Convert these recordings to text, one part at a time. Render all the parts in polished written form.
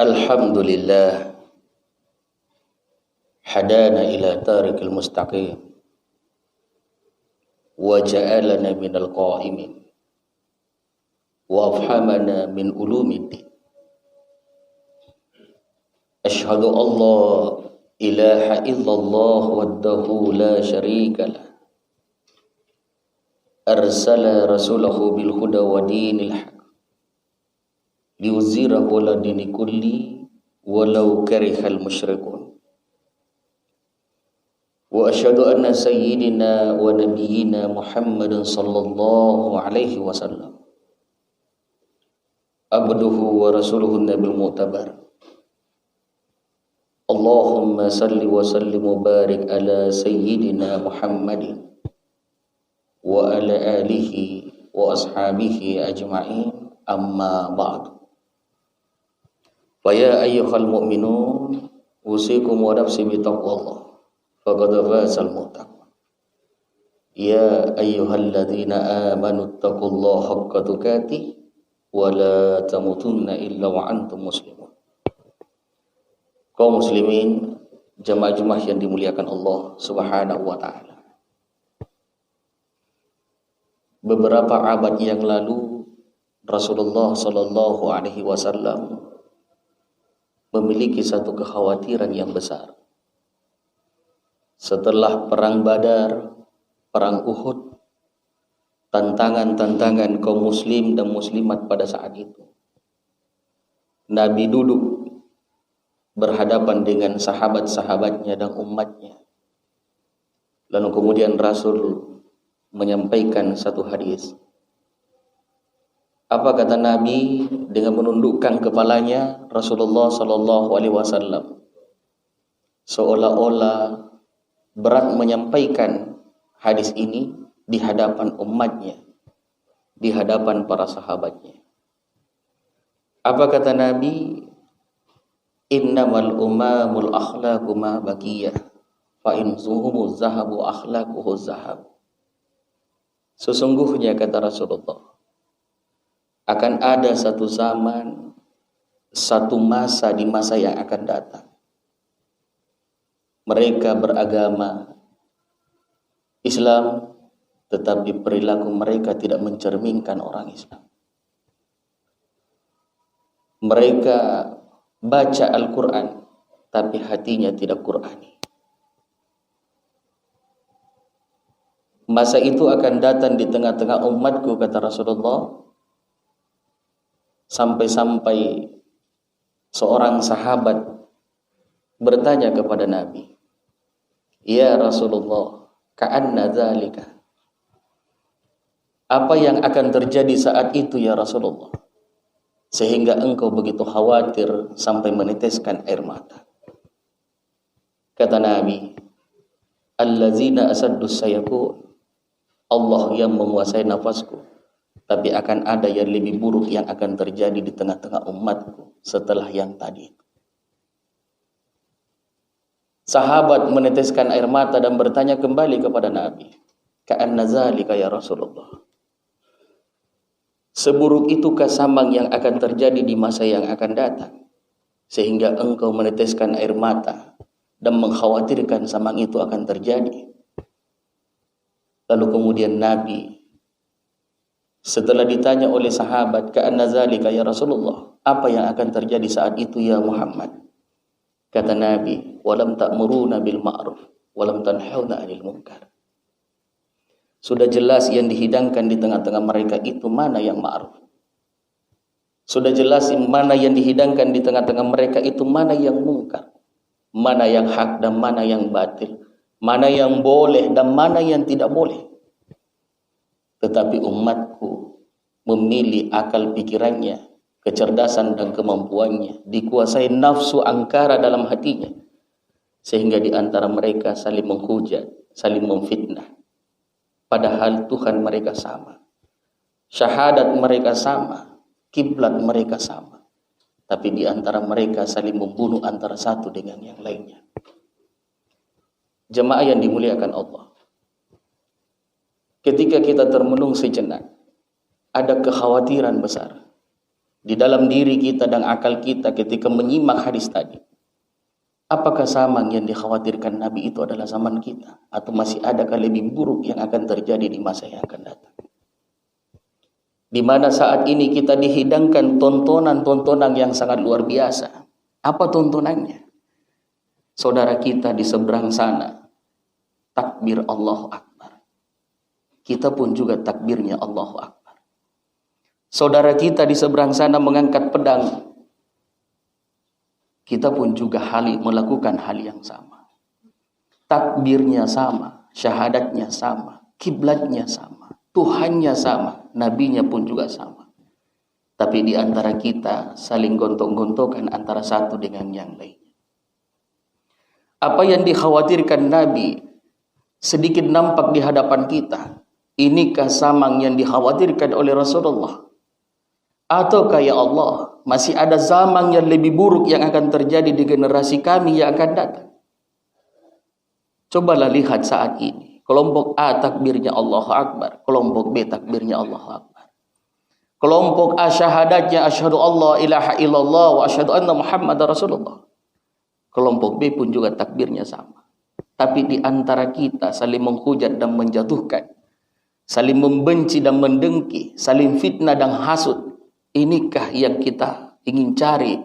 Alhamdulillah hadana ila tariqil mustaqim wa ja'alana minal qa'imin wa afhamana min ulumiddin. Ashhadu an la ilaha illallah wahdahu la syarika lah. Arsala rasulahu bil huda wa dinil haq liuzhirahu ala dini kulli walau karihal musyrikun. Wa asyhadu anna sayyidina wa nabiyyina Muhammadan sallallahu alaihi wasallam abduhu wa rasuluhu nabil mu'tabar. Allahumma salli wa sallim wa barik ala sayyidina Muhammadin wa ala alihi wa ashabihi ajma'in, amma ba'du. Fa ya ayyuhal mu'minun usikum wa nafsi bi taqwallah faqad fazal muttaqun. Ya ayyuhalladzina amanu taqullaha haqqa tuqatih wa la tamutunna illa wa antum muslimun. Kaum muslimin, jamaah-jamaah yang dimuliakan Allah Subhanahu wa taala. Beberapa abad yang lalu Rasulullah sallallahu alaihi wasallam memiliki satu kekhawatiran yang besar. Setelah perang Badar, perang Uhud, tantangan-tantangan kaum muslim dan muslimat pada saat itu, Nabi duduk berhadapan dengan sahabat-sahabatnya dan umatnya. Lalu kemudian Rasul menyampaikan satu hadis. Apa kata Nabi dengan menundukkan kepalanya? Rasulullah sallallahu alaihi wasallam seolah-olah berat menyampaikan hadis ini di hadapan umatnya, di hadapan para sahabatnya. Apa kata Nabi? Innamal umamul akhlaqu ma baqiyah fa in zuhumuz zahabu akhlaquhu zahab. Sesungguhnya kata Rasulullah, akan ada satu zaman, satu masa di masa yang akan datang. Mereka beragama Islam, tetapi perilaku mereka tidak mencerminkan orang Islam. Mereka baca Al-Quran, tapi hatinya tidak Qurani. Masa itu akan datang di tengah-tengah umatku, kata Rasulullah, sampai-sampai seorang sahabat bertanya kepada Nabi, ya Rasulullah, ka'anna dzalika. Apa yang akan terjadi saat itu ya Rasulullah, sehingga engkau begitu khawatir sampai meneteskan air mata? Kata Nabi, allazina asaddus sayakun, Allah yang menguasai nafasku, tapi akan ada yang lebih buruk yang akan terjadi di tengah-tengah umatku setelah yang tadi. Sahabat meneteskan air mata dan bertanya kembali kepada Nabi, ka'anna dzalika ya Rasulullah. Seburuk itukah sambang yang akan terjadi di masa yang akan datang, sehingga engkau meneteskan air mata dan mengkhawatirkan sambang itu akan terjadi? Lalu kemudian Nabi, setelah ditanya oleh sahabat, ka'anna dzalika ya Rasulullah, apa yang akan terjadi saat itu ya Muhammad? Kata Nabi, walam ta'muruna bil ma'ruf walam tanhauna 'anil munkar. Sudah jelas yang dihidangkan di tengah-tengah mereka itu mana yang ma'ruf. Sudah jelas mana yang dihidangkan di tengah-tengah mereka itu mana yang mungkar. Mana yang hak dan mana yang batil. Mana yang boleh dan mana yang tidak boleh. Tetapi umatku memilih akal pikirannya, kecerdasan dan kemampuannya, dikuasai nafsu angkara dalam hatinya, sehingga di antara mereka saling menghujat, saling memfitnah. Padahal Tuhan mereka sama, syahadat mereka sama, kiblat mereka sama, tapi di antara mereka saling membunuh antara satu dengan yang lainnya. Jemaah yang dimuliakan Allah, ketika kita termenung sejenak, ada kekhawatiran besar. di dalam diri kita dan akal kita ketika menyimak hadis tadi? Apakah zaman yang dikhawatirkan Nabi itu adalah zaman kita? Atau masih adakah lebih buruk yang akan terjadi di masa yang akan datang? Di mana saat ini kita dihidangkan tontonan-tontonan yang sangat luar biasa. Apa tontonannya? Saudara kita di seberang sana takbir Allahu Akbar. Kita pun juga takbirnya Allahu Akbar. Saudara kita di seberang sana mengangkat pedang. Kita pun juga melakukan hal yang sama. Takbirnya sama, syahadatnya sama, kiblatnya sama, Tuhannya sama, nabinya pun juga sama. Tapi di antara kita saling gontok-gontokan antara satu dengan yang lain. Apa yang dikhawatirkan Nabi sedikit nampak di hadapan kita. Inikah samang yang dikhawatirkan oleh Rasulullah? Ataukah ya Allah, masih ada zaman yang lebih buruk yang akan terjadi di generasi kami yang akan datang? Cobalah lihat saat ini. Kelompok A takbirnya Allahu Akbar, kelompok B takbirnya Allahu Akbar. Kelompok A syahadatnya asyhadu Allah ilaha illallah wa asyhadu anna Muhammadar Rasulullah. Kelompok B pun juga takbirnya sama. Tapi di antara kita saling menghujat dan menjatuhkan, saling membenci dan mendengki, saling fitnah dan hasud. Inikah yang kita ingin cari?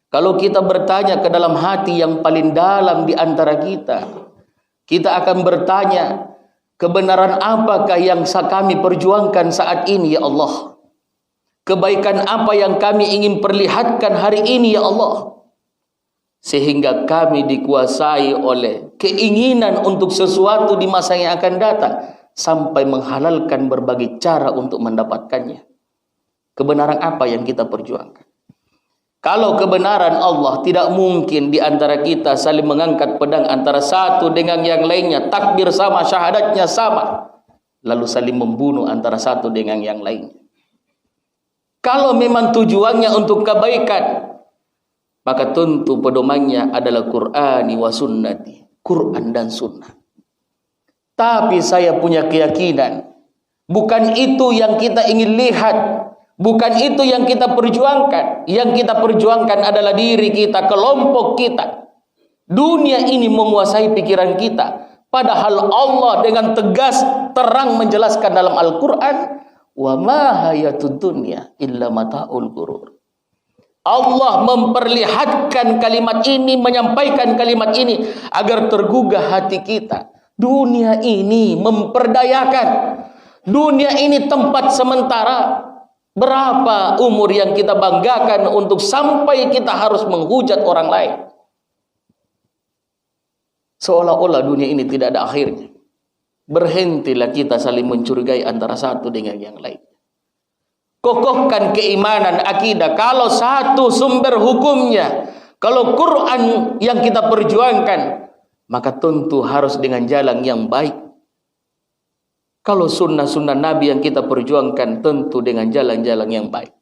Kalau kita bertanya ke dalam hati yang paling dalam di antara kita akan bertanya, kebenaran apakah yang kami perjuangkan saat ini ya Allah? Kebaikan apa yang kami ingin perlihatkan hari ini ya Allah? Sehingga kami dikuasai oleh keinginan untuk sesuatu di masa yang akan datang, sampai menghalalkan berbagai cara untuk mendapatkannya. Kebenaran apa yang kita perjuangkan? Kalau kebenaran Allah, tidak mungkin di antara kita saling mengangkat pedang antara satu dengan yang lainnya, takbir sama, syahadatnya sama, lalu saling membunuh antara satu dengan yang lainnya. Kalau memang tujuannya untuk kebaikan, maka tentu pedomannya adalah Qur'ani wa sunnati, Quran dan sunnah. Tapi saya punya keyakinan, bukan itu yang kita ingin lihat, bukan itu yang kita perjuangkan. Yang kita perjuangkan adalah diri kita, kelompok kita. Dunia ini menguasai pikiran kita. Padahal Allah dengan tegas terang menjelaskan dalam Al-Quran, wa ma hayatud dunya illa mata'ul ghurur. Allah memperlihatkan kalimat ini, menyampaikan kalimat ini agar tergugah hati kita. Dunia ini memperdayakan. Dunia ini tempat sementara. Berapa umur yang kita banggakan untuk sampai kita harus menghujat orang lain? Seolah-olah dunia ini tidak ada akhirnya. Berhentilah kita saling mencurigai antara satu dengan yang lain. Kokohkan keimanan akidah. Kalau satu sumber hukumnya, kalau Quran yang kita perjuangkan, maka tentu harus dengan jalan yang baik. Kalau sunnah-sunnah Nabi yang kita perjuangkan, tentu dengan jalan-jalan yang baik.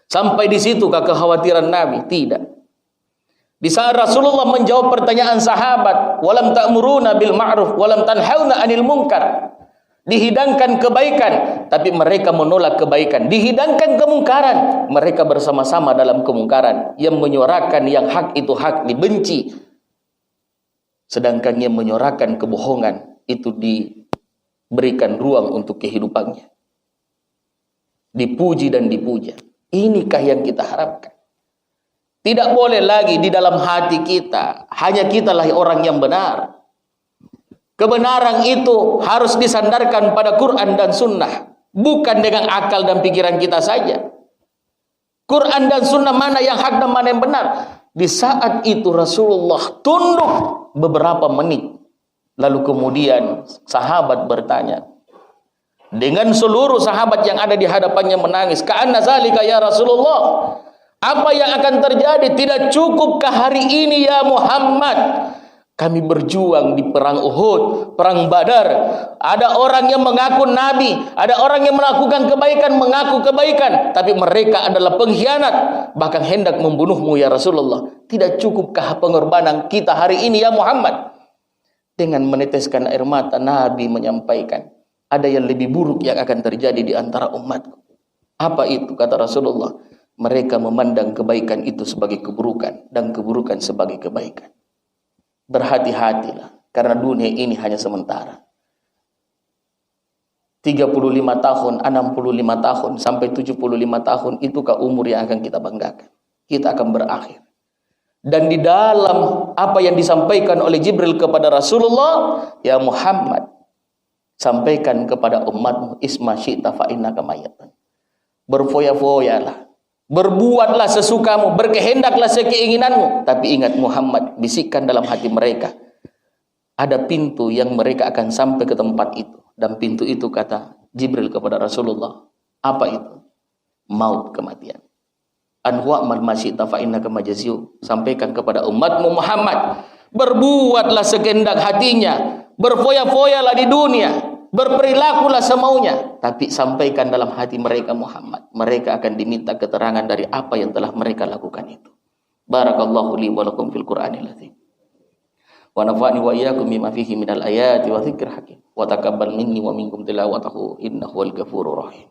Sampai di situkah kekhawatiran Nabi? Tidak. Di saat Rasulullah menjawab pertanyaan sahabat, walam ta'muruna bil ma'ruf walam tanhauna 'anil munkar. Dihidangkan kebaikan, tapi mereka menolak kebaikan. Dihidangkan kemungkaran, mereka bersama-sama dalam kemungkaran. Yang menyuarakan yang hak itu hak dibenci, sedangkan yang menyuarakan kebohongan itu diberikan ruang untuk kehidupannya, dipuji dan dipuja. Inikah yang kita harapkan? Tidak boleh lagi di dalam hati kita hanya kitalah orang yang benar. Kebenaran itu harus disandarkan pada Quran dan sunnah, bukan dengan akal dan pikiran kita saja. Quran dan sunnah mana yang hak dan mana yang benar. Di saat itu Rasulullah tunduk beberapa menit. Lalu kemudian sahabat bertanya. Dengan seluruh sahabat yang ada di hadapannya menangis. Ka'anna zalika ya Rasulullah. Apa yang akan terjadi? Tidak cukupkah hari ini ya Muhammad? Kami berjuang di perang Uhud, perang Badar. Ada orang yang mengaku nabi, ada orang yang melakukan kebaikan, mengaku kebaikan, tapi mereka adalah pengkhianat, bahkan hendak membunuhmu ya Rasulullah. Tidak cukupkah pengorbanan kita hari ini ya Muhammad? Dengan meneteskan air mata, Nabi menyampaikan, ada yang lebih buruk yang akan terjadi di antara umatku. Apa itu? Kata Rasulullah, mereka memandang kebaikan itu sebagai keburukan dan keburukan sebagai kebaikan. Berhati-hatilah, karena dunia ini hanya sementara. 35 tahun, 65 tahun, sampai 75 tahun, itukah umur yang akan kita banggakan. Kita akan berakhir. Dan di dalam apa yang disampaikan oleh Jibril kepada Rasulullah, ya Muhammad, sampaikan kepada umatmu, isma syi'ta fa innaka mayitun. Berfoya-foyalah, berbuatlah sesukamu, berkehendaklah sekeinginanmu, tapi ingat Muhammad, bisikkan dalam hati mereka, ada pintu yang mereka akan sampai ke tempat itu. Dan pintu itu, kata Jibril kepada Rasulullah, apa itu? Maut, kematian. Anhu'amal masyita fa innaka majaziyu. Sampaikan kepada umatmu Muhammad, berbuatlah sekehendak hatinya, berfoya-foyalah di dunia, berperilakulah semaunya, tapi sampaikan dalam hati mereka Muhammad, mereka akan diminta keterangan dari apa yang telah mereka lakukan itu. Barakallahu li wa lakum fil Qur'anil azim. Wa nafa'ni wa iyyakum bima fihi minal ayati wa dzikril hakim. Wa taqabbal minni wa minkum tilawatahu innahu wal ghafurur rahim.